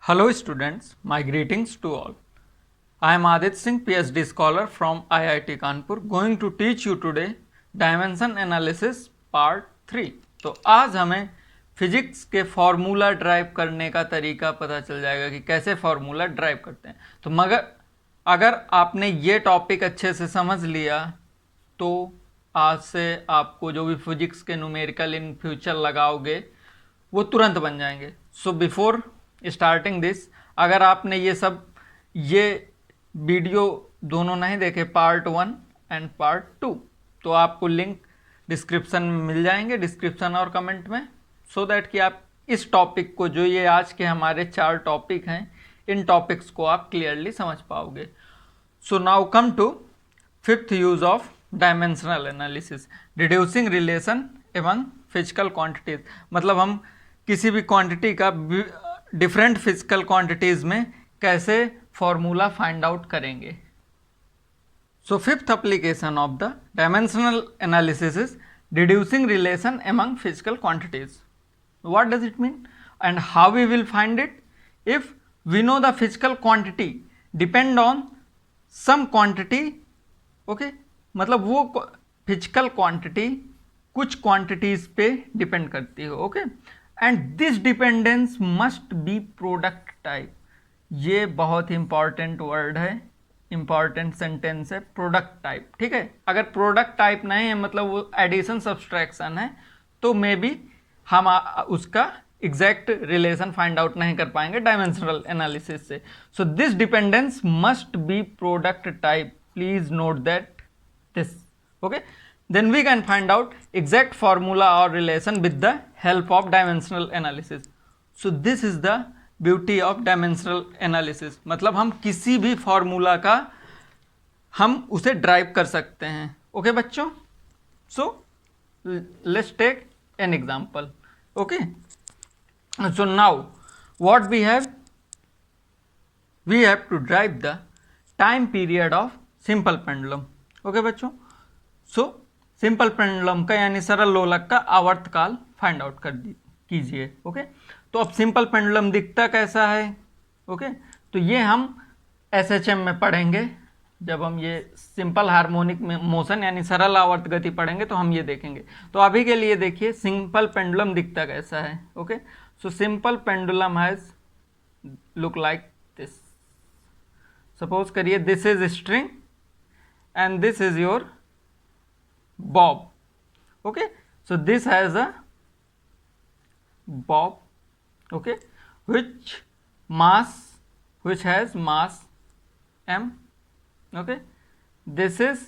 Hello students, my greetings to all. I am Adit Singh, PhD scholar from IIT Kanpur, going to teach you today Dimension Analysis Part 3. तो आज हमें physics के formula drive करने का तरीका पता चल जाएगा कि कैसे फॉर्मूला ड्राइव करते हैं। तो मगर अगर आपने ये टॉपिक अच्छे से समझ लिया तो आज से आपको जो भी फिजिक्स के न्यूमेरिकल इन फ्यूचर लगाओगे वो तुरंत बन जाएंगे। सो बिफोर स्टार्टिंग दिस, अगर आपने ये वीडियो दोनों नहीं देखे, पार्ट 1 एंड पार्ट 2, तो आपको लिंक डिस्क्रिप्शन में मिल जाएंगे, डिस्क्रिप्शन और कमेंट में, सो दैट कि आप इस टॉपिक को, जो ये आज के हमारे 4 टॉपिक हैं, इन टॉपिक्स को आप क्लियरली समझ पाओगे। So now come to fifth use of dimensional analysis, reducing relation among physical quantities. मतलब हम किसी भी क्वांटिटी का डिफरेंट फिजिकल क्वांटिटीज में कैसे फॉर्मूला फाइंड आउट करेंगे। So fifth application of the dimensional analysis is reducing relation among physical quantities. What does it mean and how we will find it? If we know the physical quantity depend on some quantity, okay, मतलब वो physical quantity कुछ quantities पे depend करती है, okay, and this dependence must be product type. ये बहुत ही important word है, इंपॉर्टेंट सेंटेंस है, प्रोडक्ट टाइप, ठीक है। अगर प्रोडक्ट टाइप नहीं है, मतलब वो एडिशन सब्सट्रैक्शन है, तो मे बी हम उसका एग्जैक्ट रिलेशन फाइंड आउट नहीं कर पाएंगे डायमेंशनल एनालिसिस से। So this dependence must be product type, please note that this, okay, then we can find out exact formula or relation with the help of dimensional analysis. So this is the beauty of dimensional analysis, मतलब हम किसी भी formula का हम उसे drive कर सकते हैं, ओके बच्चों। So let's take an example, okay. So now what we have to drive the time period of simple pendulum, okay बच्चों। सो सिंपल पेंडुलम का यानी सरल लोलक का आवर्तकाल फाइंड आउट कीजिए, ओके। तो अब सिंपल पेंडुलम दिखता कैसा है, ओके, तो ये हम एसएचएम में पढ़ेंगे। जब हम ये सिंपल हार्मोनिक मोशन यानी सरल आवर्त गति पढ़ेंगे तो हम ये देखेंगे। तो अभी के लिए देखिए सिंपल पेंडुलम दिखता कैसा है, okay. So simple pendulum has look like this. Suppose करिए this is string and this is your bob, okay. So this has a bob, okay, which has mass m, okay. This is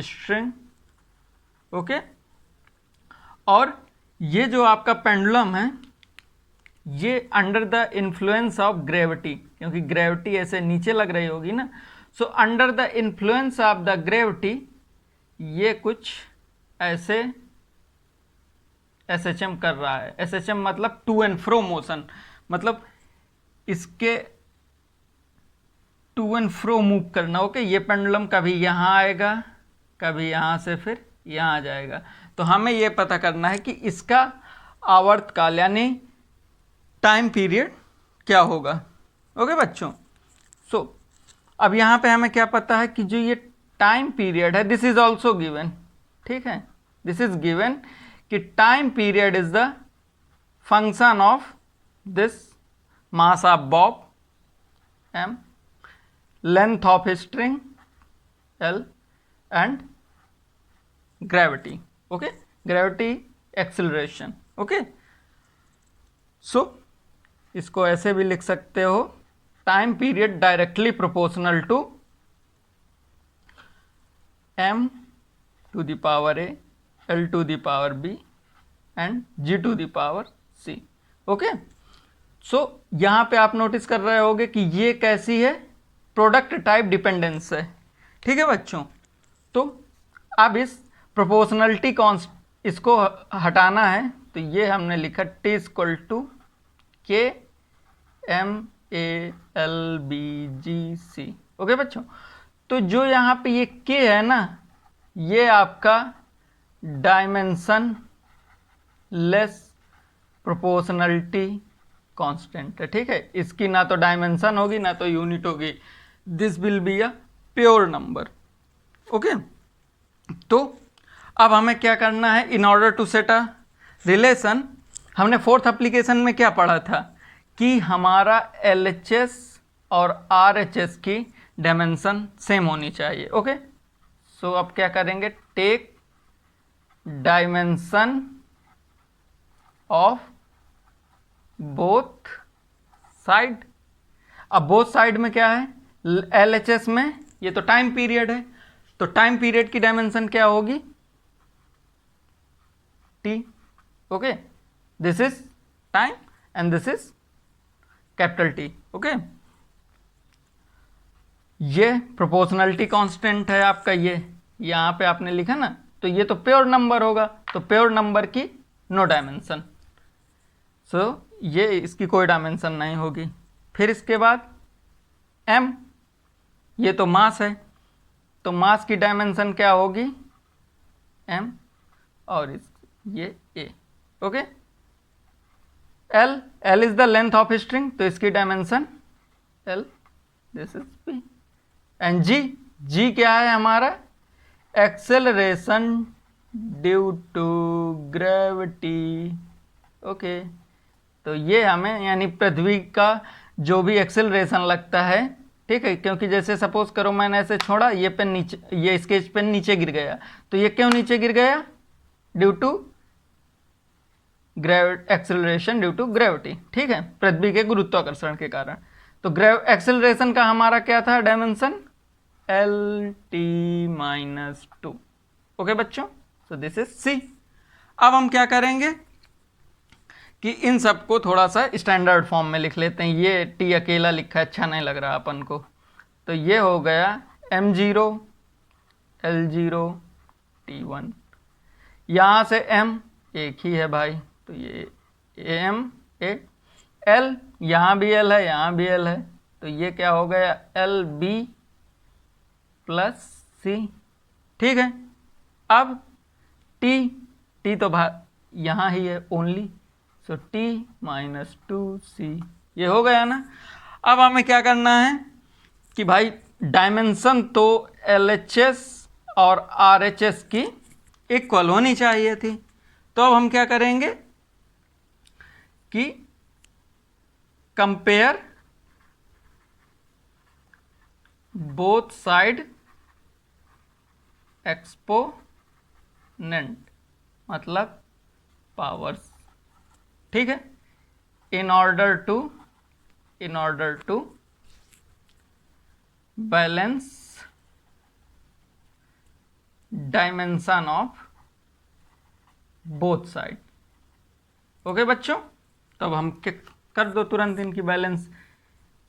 string, okay. और ये जो आपका pendulum है ये under the influence of gravity, क्योंकि gravity ऐसे नीचे लग रही होगी ना, so under the influence of the gravity ये कुछ ऐसे एसएचएम कर रहा है। एसएचएम मतलब टू एंड फ्रो मोशन, मतलब इसके टू एंड फ्रो मूव करना, ओके। ये पेंडुलम कभी यहाँ आएगा, कभी यहाँ से फिर यहाँ आ जाएगा। तो हमें ये पता करना है कि इसका आवर्तकाल यानी टाइम पीरियड क्या होगा, ओके बच्चों। सो अब यहाँ पे हमें क्या पता है कि जो ये टाइम पीरियड है, दिस इज ऑल्सो गिवन, ठीक है, दिस इज गिवन कि time period is the function of this mass of bob m, length of string l and gravity, okay, gravity acceleration, okay. So इसको ऐसे भी लिख सकते हो, time period directly proportional to m to the power a, l to the power b and g to the power c, okay. So यहाँ पे आप notice कर रहे होंगे कि ये कैसी है, प्रोडक्ट टाइप डिपेंडेंस है, ठीक है बच्चों। तो अब इस प्रोपोर्शनलिटी इसको हटाना है, तो ये हमने लिखा t equal to k m a l b g c, okay बच्चों। तो जो यहाँ पे ये k है ना, ये आपका डायमेंशन लेस प्रोपोर्शनलिटी कांस्टेंट है, ठीक है। इसकी ना तो डायमेंशन होगी ना तो यूनिट होगी, this will be a pure number, okay. तो अब हमें क्या करना है, in order to set a relation, हमने फोर्थ एप्लीकेशन में क्या पढ़ा था कि हमारा LHS और RHS की डायमेंशन सेम होनी चाहिए, ओके। सो अब क्या करेंगे, take dimension of both side. अब बोथ साइड में क्या है, LHS में ये तो टाइम पीरियड है, तो टाइम पीरियड की डायमेंशन क्या होगी, T, okay. This is time and this is capital T, okay. ये प्रोपोर्शनलिटी कांस्टेंट है आपका, ये यहां पे आपने लिखा ना, तो ये तो प्योर नंबर होगा, तो प्योर नंबर की नो डायमेंशन, सो ये इसकी कोई डायमेंशन नहीं होगी। फिर इसके बाद m, ये तो मास है, तो मास की डायमेंशन क्या होगी m, और ये a, okay. l is the length of string, तो इसकी dimension l, this is p। And g क्या है हमारा, acceleration due to gravity, okay. तो ये हमें यानी पृथ्वी का जो भी एक्सेलरेशन लगता है, ठीक है, क्योंकि जैसे सपोज करो मैंने ऐसे छोड़ा, ये पेन नीचे, ये स्केच पेन नीचे गिर गया, तो ये क्यों नीचे गिर गया, due to acceleration due to gravity, ठीक है, पृथ्वी के गुरुत्वाकर्षण के कारण। तो एक्सेलरेशन का हमारा क्या था डायमेंशन, LT-2, ओके बच्चों। So this is C। अब हम क्या करेंगे कि इन सबको थोड़ा सा स्टैंडर्ड फॉर्म में लिख लेते हैं, ये T अकेला लिखा अच्छा नहीं लग रहा अपन को, तो ये हो गया M0 L0 T1, यहाँ से M एक ही है भाई, तो ये AM A, L यहाँ भी L है यहाँ भी L है, तो ये क्या हो गया LB प्लस C, ठीक है। अब T तो यहाँ ही है ओनली, सो T-2C, ये हो गया ना। अब हमें क्या करना है कि भाई डायमेंशन तो LHS और RHS की इक्वल होनी चाहिए थी, तो अब हम क्या करेंगे कि कंपेयर बोथ साइड एक्सपोनेंट, मतलब पावर्स, ठीक है, in order to balance dimension of both side, okay बच्चों। तो अब हम कर दो तुरंत इनकी balance,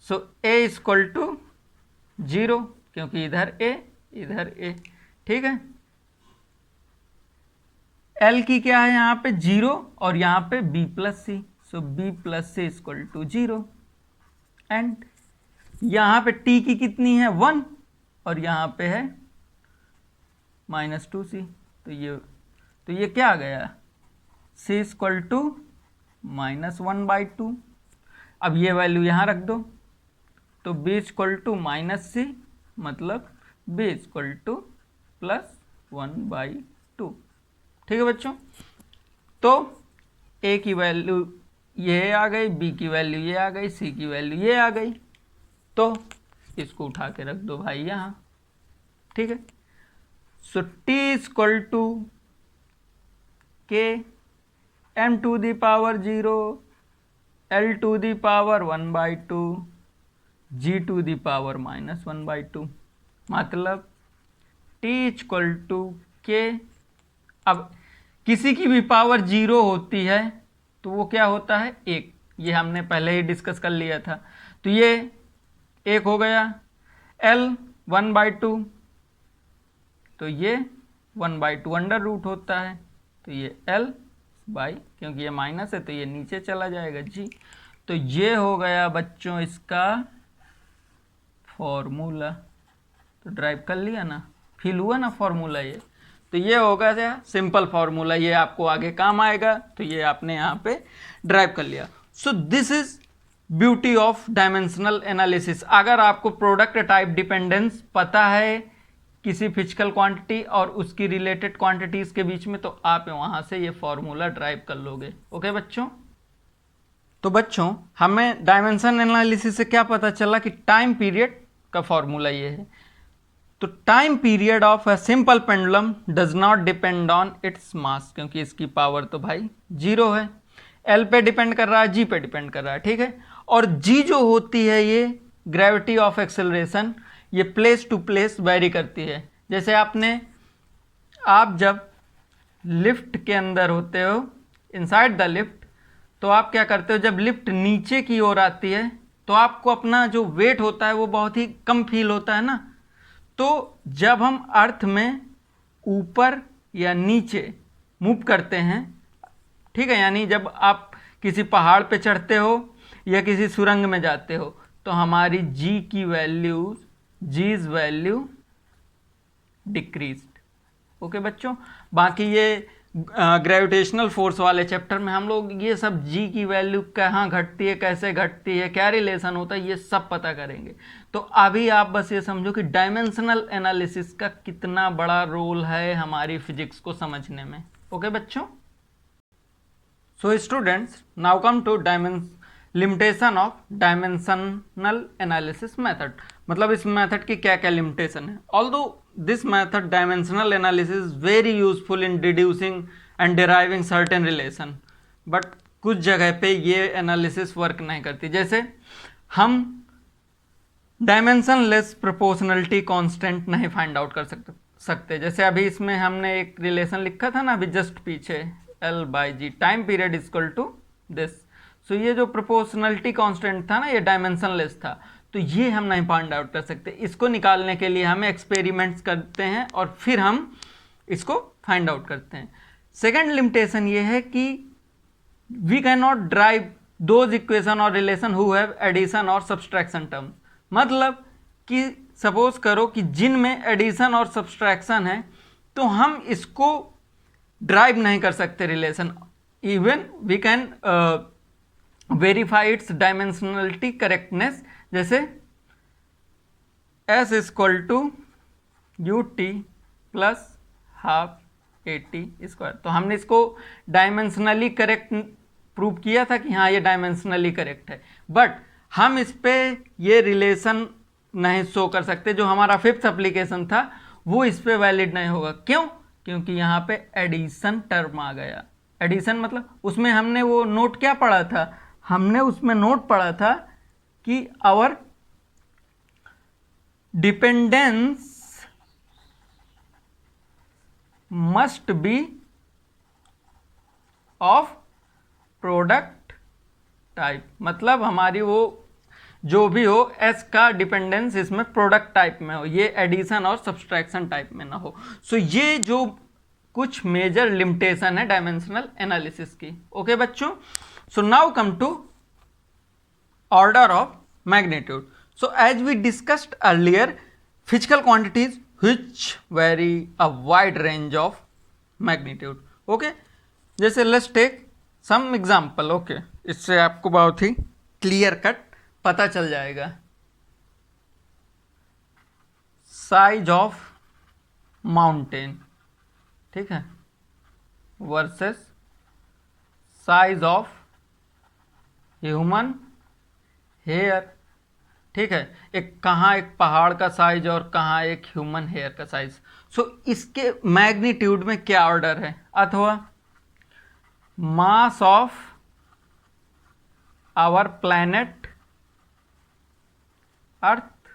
so A equal to 0, क्योंकि इधर A इधर A, ठीक है। L की क्या है यहाँ पे 0 और यहाँ पे B plus C, so B plus C equal to 0, and यहाँ पे T की कितनी है 1 और यहाँ पे है -2C, तो ये क्या आ गया C इक्वल टू -1/2। अब ये वैल्यू यहाँ रख दो, तो B इक्वल टू -C, मतलब B इक्वल टू +1/2, ठीक है बच्चों। तो A की वैल्यू ये आ गई, B की वैल्यू ये आ गई, C की वैल्यू ये आ गई, तो इसको उठा के रख दो भाई यहाँ, ठीक है। So T equal to K m⁴ L⁴ 1/2 G⁴ -1/2, मतलब T इक्वल टू K। अब किसी की भी पावर 0 होती है तो वो क्या होता है 1, ये हमने पहले ही डिस्कस कर लिया था, तो ये 1 हो गया। L 1/2, तो ये 1/2 अंडर रूट होता है, तो ये L बाई, क्योंकि ये माइनस है तो ये नीचे चला जाएगा G, तो ये हो गया बच्चों इसका फॉर्मूला। तो ड्राइव कर लिया ना, फील हुआ ना फॉर्मूला ये, तो ये होगा क्या सिंपल फॉर्मूला, ये आपको आगे काम आएगा, तो ये आपने यहाँ पे ड्राइव कर लिया। So this is beauty of dimensional analysis. अगर आपको प्रोडक्ट टाइप डिपेंडेंस पता है किसी फिजिकल क्वांटिटी और उसकी रिलेटेड क्वांटिटीज के बीच में, तो आप वहां से ये फॉर्मूला ड्राइव कर लोगे। ओके बच्चों, तो बच्चों हमें डायमेंशन एनालिसिस से क्या पता चला कि टाइम पीरियड का फॉर्मूला ये है। तो time period of a simple pendulum does not depend on its mass, क्योंकि इसकी पावर तो भाई 0 है। एल पे डिपेंड कर रहा है, जी पे डिपेंड कर रहा है, ठीक है। और जी जो होती है ये ग्रेविटी ऑफ एक्सेलरेशन, ये प्लेस टू प्लेस वेरी करती है। जैसे आप जब लिफ्ट के अंदर होते हो, इनसाइड द लिफ्ट, तो आप क्या करते हो, जब लिफ्ट नीचे की ओर आती है तो आपको अपना जो वेट होता है वो बहुत ही कम फील होता है ना। तो जब हम अर्थ में ऊपर या नीचे मूव करते हैं, ठीक है, यानी जब आप किसी पहाड़ पे चढ़ते हो या किसी सुरंग में जाते हो, तो हमारी जी की वैल्यू, जीज वैल्यू डिक्रीज्ड। ओके बच्चों, बाकी ये ग्रेविटेशनल फोर्स वाले चैप्टर में हम लोग ये सब जी की वैल्यू कहाँ घटती है, कैसे घटती है, क्या रिलेशन होता है, ये सब पता करेंगे। तो अभी आप बस ये समझो कि डायमेंशनल एनालिसिस का कितना बड़ा रोल है हमारी फिजिक्स को समझने में। ओके बच्चों, so students, now come to limitation of dimensional analysis method. मतलब इस मेथड की क्या क्या लिमिटेशन है। Although this method dimensional analysis is very useful in deducing and deriving certain relation, but कुछ जगह पे ये एनालिसिस वर्क नहीं करती। जैसे हम डायमेंशनलेस प्रोपोर्शनलिटी कांस्टेंट नहीं फाइंड आउट कर सकते। जैसे अभी इसमें हमने एक रिलेशन लिखा था ना अभी जस्ट पीछे, L/G time period equal to this. So ये जो प्रोपोर्शनलिटी कांस्टेंट था ना, ये डायमेंशनलेस था, तो ये हम नहीं फाइंड आउट कर सकते। इसको निकालने के लिए हमें एक्सपेरिमेंट्स करते हैं और फिर हम इसको फाइंड आउट करते हैं। सेकेंड लिमिटेशन ये है कि we can not drive those equation और रिलेशन हु हैव एडिशन और सब्सट्रैक्शन टर्म। मतलब कि सपोज करो कि जिनमें एडिशन और सब्सट्रैक्शन है, तो हम इसको ड्राइव नहीं कर सकते relation. Even we can verify its dimensionality correctness, जैसे S equal to UT plus half AT square. तो हमने इसको डायमेंशनली करेक्ट प्रूव किया था कि हाँ ये डायमेंशनली करेक्ट है, बट हम इस पे ये रिलेशन नहीं शो कर सकते। जो हमारा फिफ्थ एप्लीकेशन था वो इस पे वैलिड नहीं होगा। क्यों? क्योंकि यहाँ पे एडिशन टर्म आ गया। एडिशन मतलब उसमें हमने वो नोट क्या पढ़ा था, हमने उसमें नोट पढ़ा था कि our dependence must be of product type. मतलब हमारी वो जो भी हो एस का डिपेंडेंस इसमें प्रोडक्ट टाइप में हो, ये एडिशन और सब्सट्रैक्शन टाइप में ना हो। सो ये जो कुछ मेजर लिमिटेशन है डायमेंशनल एनालिसिस की। ओके बच्चों, so now come to order of magnitude. So as we discussed earlier, physical quantities which vary a wide range of magnitude. Okay, जैसे let's take some example. Okay, इससे आपको बहुत ही clear cut पता चल जाएगा। Size of mountain, ठीक है, versus size of human hair, ठीक है। कहाँ एक पहाड़ का साइज और कहाँ एक ह्यूमन हेयर का साइज। सो इसके मैग्नीट्यूड में क्या ऑर्डर है, अथवा mass of our planet earth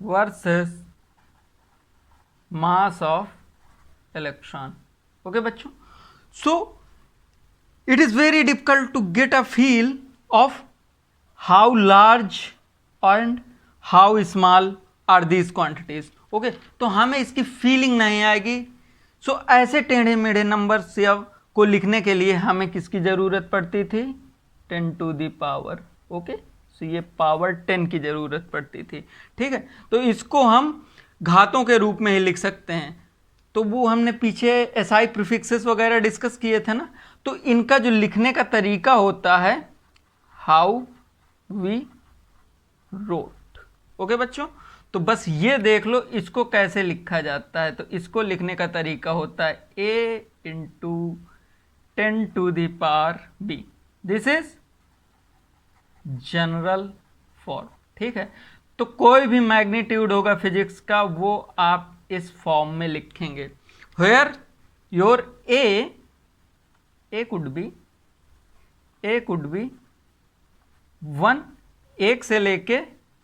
versus mass of electron. Okay बच्चों, so it is very difficult to get a feel of how large and how small are these quantities. Okay, तो हमें इसकी feeling नहीं आएगी। सो ऐसे टेढ़े मेढ़े नंबर को लिखने के लिए हमें किसकी ज़रूरत पड़ती थी, 10 टू दी पावर। ओके, सो ये पावर 10 की ज़रूरत पड़ती थी, ठीक है। तो इसको हम घातों के रूप में ही लिख सकते हैं। तो वो हमने पीछे SI प्रीफिक्सेस वगैरह डिस्कस किए थे ना, तो इनका जो लिखने का तरीका होता है, हाउ वी रोट। ओके बच्चों, तो बस ये देख लो इसको कैसे लिखा जाता है। तो इसको लिखने का तरीका होता है a into 10⁻⁵ this is general form. ठीक है, तो कोई भी मैग्नीट्यूड होगा फिजिक्स का वो आप इस फॉर्म में लिखेंगे। Where your A could be 1, 1 से लेके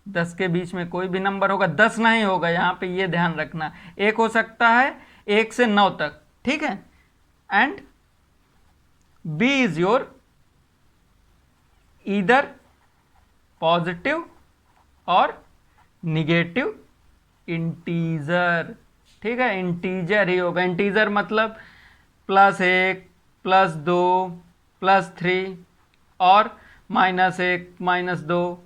10 के बीच में कोई भी नंबर होगा, 10 नहीं होगा, यहां पे ये ध्यान रखना। 1 हो सकता है 1 से 9 तक। ठीक है, and B is your either positive और निगेटिव इंटीजर। ठीक है, इंटीजर ही होगा। इंटीजर मतलब +1, +2, +3 और -1, -2,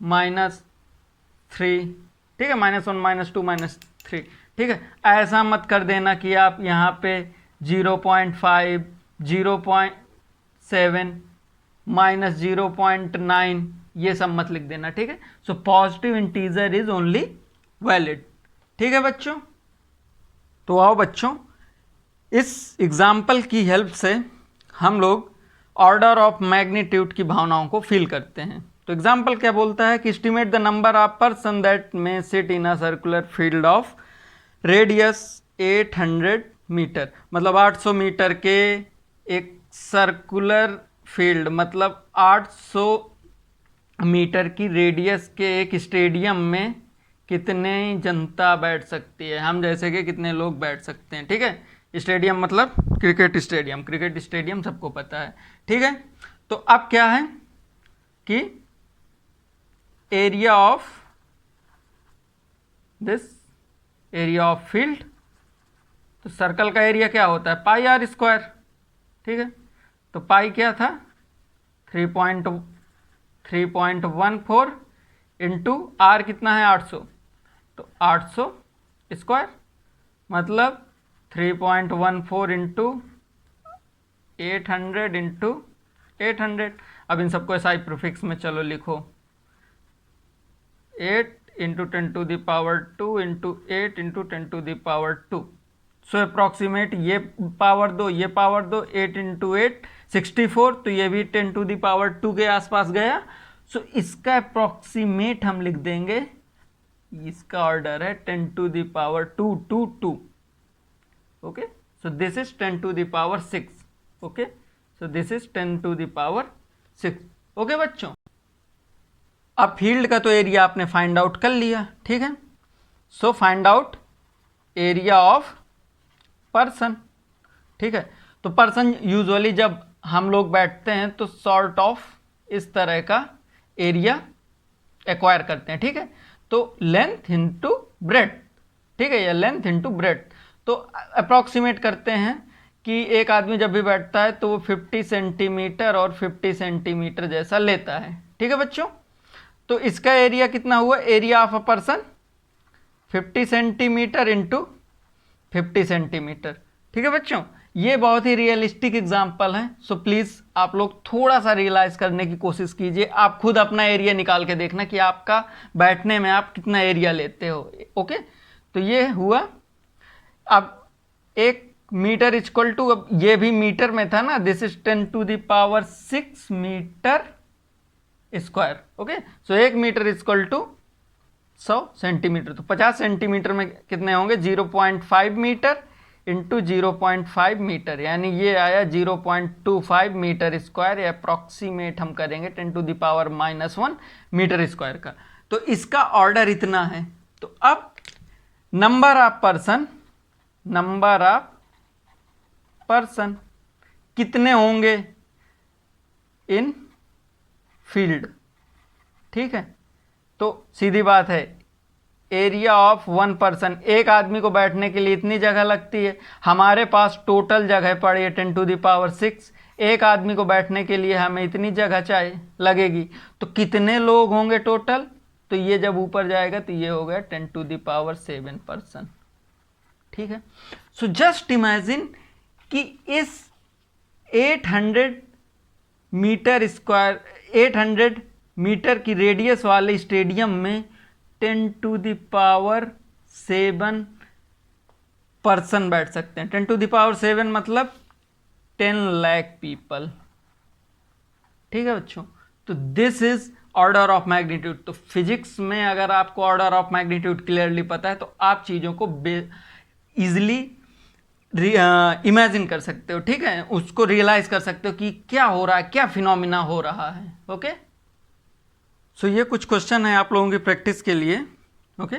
-3। ठीक है, -1, -2, -3। ठीक है, ऐसा मत कर देना कि आप यहाँ पे 0.5, 0.7, -0.9 ये सब मत लिख देना। ठीक है, so positive integer is only valid. ठीक है बच्चों, तो आओ बच्चों इस एग्जाम्पल की हेल्प से हम लोग ऑर्डर ऑफ मैग्नीट्यूड की भावनाओं को फील करते हैं। तो एग्जाम्पल क्या बोलता है कि estimate the number of person that may sit in a circular field of radius 800 metre. मतलब 800 मीटर के एक सर्कुलर फील्ड, मतलब 800 मीटर की रेडियस के एक स्टेडियम में कितने जनता बैठ सकती है। हम जैसे कि कितने लोग बैठ सकते हैं। ठीक है, स्टेडियम मतलब क्रिकेट स्टेडियम, क्रिकेट स्टेडियम सबको पता है। ठीक है, तो अब क्या है कि area of this area of field, तो सर्कल का एरिया क्या होता है πr²। ठीक है, तो पाई क्या था 3.14 इंटू आर कितना है 800, तो 800 स्क्वायर मतलब 3.14 इंटू 800 इंटू 800। अब इन सबको एसआई प्रीफिक्स में चलो लिखो, 8 इंटू 10⁻² इंटू 8 इंटू 10⁻²। सो अप्रॉक्सीमेट ये पावर दो, ये पावर दो, 8 इंटू 8 64, तो ये भी 10⁻² के आसपास गया। सो इसका अप्रॉक्सीमेट हम लिख देंगे, इसका ऑर्डर है 10⁻²²। Okay, so this is 10⁻6। Okay, so this is 10⁻6। Okay बच्चों, अब फील्ड का तो एरिया आपने फाइंड आउट कर लिया। ठीक है, so find out area of person. ठीक है, तो पर्सन यूजुअली जब हम लोग बैठते हैं तो सॉर्ट ऑफ इस तरह का एरिया एक्वायर करते हैं। ठीक है, तो लेंथ इंटू ब्रेड्थ। ठीक है, या लेंथ इंटू ब्रेड्थ। तो अप्रॉक्सीमेट करते हैं कि एक आदमी जब भी बैठता है तो वो 50 सेंटीमीटर और 50 सेंटीमीटर जैसा लेता है। ठीक है बच्चों, तो इसका एरिया कितना हुआ, area of a person 50 centimetre into 50 centimetre. ठीक है बच्चों, ये बहुत ही रियलिस्टिक एग्जाम्पल है। सो प्लीज़ आप लोग थोड़ा सा रियलाइज करने की कोशिश कीजिए। आप खुद अपना एरिया निकाल के देखना कि आपका बैठने में आप कितना एरिया लेते हो। ओके, तो ये हुआ। अब 1 मीटर इक्वल टू, अब ये भी मीटर में था ना, this is 10⁻6 metre square. Okay, so 1 metre equal to 100 centimetre. तो 50 सेंटीमीटर में कितने होंगे 0.5 मीटर इंटू 0.5 मीटर, यानी ये आया 0.25 मीटर स्क्वायर, या अप्रॉक्सीमेट हम करेंगे 10⁻⁻1 मीटर स्क्वायर का। तो इसका ऑर्डर इतना है। तो अब नंबर ऑफ पर्सन कितने होंगे इन फील्ड। ठीक है, तो सीधी बात है, एरिया ऑफ 1 पर्सन, एक आदमी को बैठने के लिए इतनी जगह लगती है। हमारे पास टोटल जगह पड़ी है 10⁻6, एक आदमी को बैठने के लिए हमें इतनी जगह चाहिए लगेगी। तो कितने लोग होंगे टोटल, तो ये जब ऊपर जाएगा तो ये हो गया 10⁻7 पर्सन। ठीक है, सो जस्ट इमेजिन कि इस 800 मीटर की रेडियस वाले स्टेडियम में 10⁷ पर्सन बैठ सकते हैं। 10⁷ मतलब 10 लाख पीपल। ठीक है बच्चों, तो this is order of magnitude. तो फिजिक्स में अगर आपको ऑर्डर ऑफ मैग्नीट्यूड क्लियरली पता है तो आप चीज़ों को इजिली इमेजिन कर सकते हो, ठीक है, उसको रियलाइज कर सकते हो कि क्या हो रहा है, क्या फिनोमिना हो रहा है। ओके, सो ये कुछ क्वेश्चन है आप लोगों की प्रैक्टिस के लिए। ओके,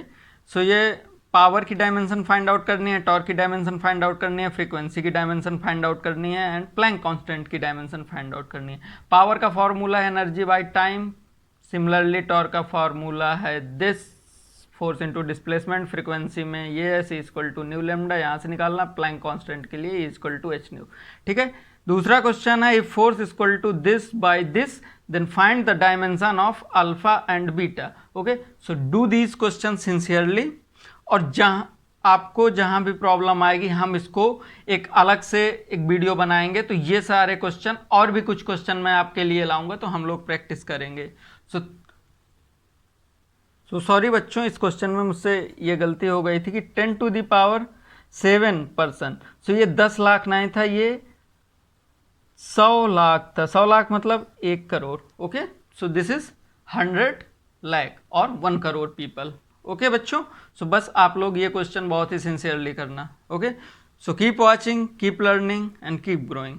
सो ये पावर की डायमेंशन फाइंड आउट करनी है, टॉर्क की डायमेंशन फाइंड आउट करनी है, फ्रीक्वेंसी की डायमेंशन फाइंड आउट करनी है एंड प्लैंक कांस्टेंट की डायमेंशन फाइंड आउट करनी है। पावर का फॉर्मूला है energy by time, similarly torque का फॉर्मूला है this, force into displacement. Frequency में ये है सी इक्वल टू न्यू लेमडा, यहाँ से निकालना। प्लैंक कांस्टेंट के लिए इक्वल टू एच न्यू। ठीक है, दूसरा क्वेश्चन है, if force equal to this by this then find the dimension of alpha and beta. Okay, so do these question sincerely, और जहां भी प्रॉब्लम आएगी हम इसको एक अलग से एक वीडियो बनाएंगे। तो ये सारे क्वेश्चन और भी कुछ क्वेश्चन मैं आपके लिए लाऊंगा, तो हम लोग प्रैक्टिस करेंगे। सो सॉरी बच्चों, इस क्वेश्चन में मुझसे ये गलती हो गई थी कि 10⁷ पर्सन। सो ये 10 लाख नहीं था, ये 100 लाख था। 100 लाख मतलब 1 crore. Okay, so this is 100 lakh और 1 करोड़ पीपल। ओके बच्चों, सो बस आप लोग ये क्वेश्चन बहुत ही सिंसियरली करना। Okay, so keep watching, keep learning and keep growing.